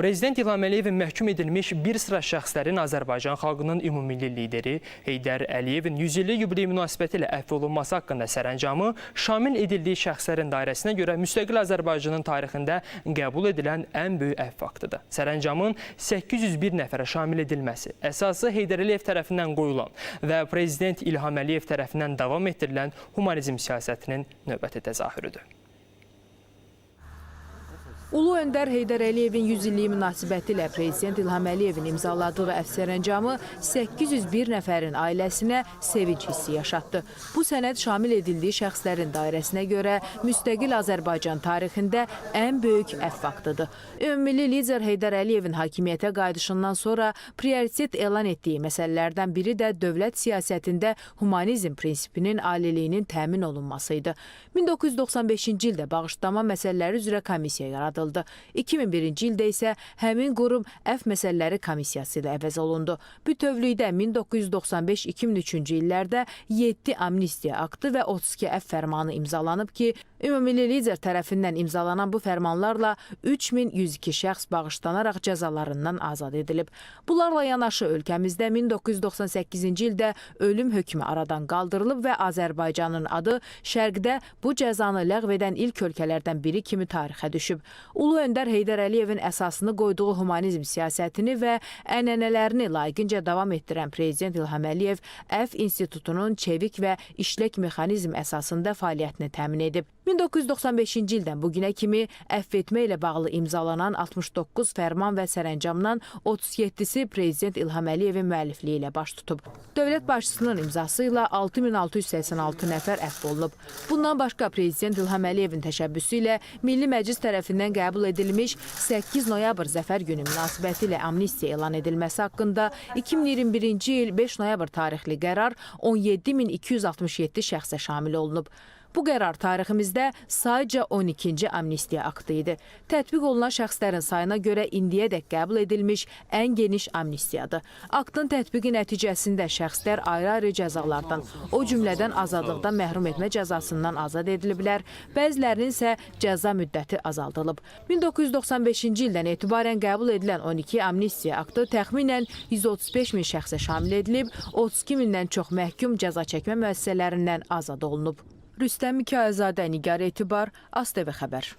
Prezident İlham Əliyevin məhkum edilmiş bir sıra şəxslərin Azərbaycan xalqının ümumilli lideri Heydər Əliyevin 100 illik yubileyi münasibəti ilə əfv olunması haqqında sərəncamı şamil edildiyi şəxslərin dairəsinə görə müstəqil Azərbaycanın tarixində qəbul edilən ən böyük əfv aktıdır. Sərəncamın 801 nəfərə şamil edilməsi əsası Heydər Əliyev tərəfindən qoyulan və Prezident İlham Əliyev tərəfindən davam etdirilən humanizm siyasətinin növbəti təzahürüdür. Ulu öndər Heydər Əliyevin 100 illiyi münasibəti ilə Prezident İlham Əliyevin imzaladığı əfv sərəncamı 801 nəfərin ailəsinə sevinç hissi yaşatdı. Bu sənəd şamil edildiyi şəxslərin dairəsinə görə müstəqil Azərbaycan tarixində ən böyük əfv aktıdır. Ümummilli lider Heydər Əliyevin hakimiyyətə qayıdışından sonra prioritet elan etdiyi məsələlərdən biri də dövlət siyasətində humanizm prinsipinin aliliyinin təmin olunmasıydı. 1995-ci ildə bağışlama məsələləri üzrə komissiya yaradıldı. 2001-ci ildə isə həmin qurum əfv məsələləri komissiyası ilə əvəz olundu. Bütövlükdə 1995-2003-cü illərdə 7 amnistiya aktı və 32 əfv fərmanı imzalanıb ki, ümumilli lider tərəfindən imzalanan bu fərmanlarla 3102 şəxs bağışlanaraq cəzalarından azad edilib. Bunlarla yanaşı ölkəmizdə 1998-ci ildə ölüm hökmü aradan qaldırılıb və Azərbaycanın adı şərqdə bu cəzanı ləğv edən ilk ölkələrdən biri kimi tarixə düşüb. Ulu öndər Heydər Əliyevin əsasını qoyduğu humanizm siyasətini və ənənələrini layiqincə davam etdirən Prezident İlham Əliyev əfv institutunun çevik və işlək mexanizm əsasında fəaliyyətini təmin edib. 1995-ci ildən bugünə kimi əfv etmə ilə bağlı imzalanan 69 fərman və sərəncamdan 37-si Prezident İlham Əliyevin müəllifliyi ilə baş tutub. Dövlət başçısının imzası ilə 6686 nəfər əfv olunub. Bundan başqa Prezident İlham Əliyevin təşəbbüsü ilə Milli Məclis tərəfindən qəbul edilmiş 8 noyabr Zəfər günü münasibəti ilə amnistiya elan edilməsi haqqında 2021-ci il 5 noyabr tarixli qərar 17267 şəxsə şamil olunub. Bu qərar tariximizdə sadəcə 12-ci amnistiya aktı idi. Tətbiq olunan şəxslərin sayına görə indiyədək qəbul edilmiş ən geniş amnistiyadır. Aktın tətbiqi nəticəsində şəxslər ayrı-ayrı cəzalardan, o cümlədən azadlıqdan məhrum etmə cəzasından azad ediliblər, bəzilərinin isə cəza müddəti azaldılıb. 1995-ci ildən etibarən qəbul edilən 12 amnistiya aktı təxminən 135 min şəxsə şamil edilib, 32 mindən çox məhkum cəza çəkmə müəssisələrindən azad olunub. Rüstəm Mikayılzadə, Nigar Etibar, ASTV xəbər.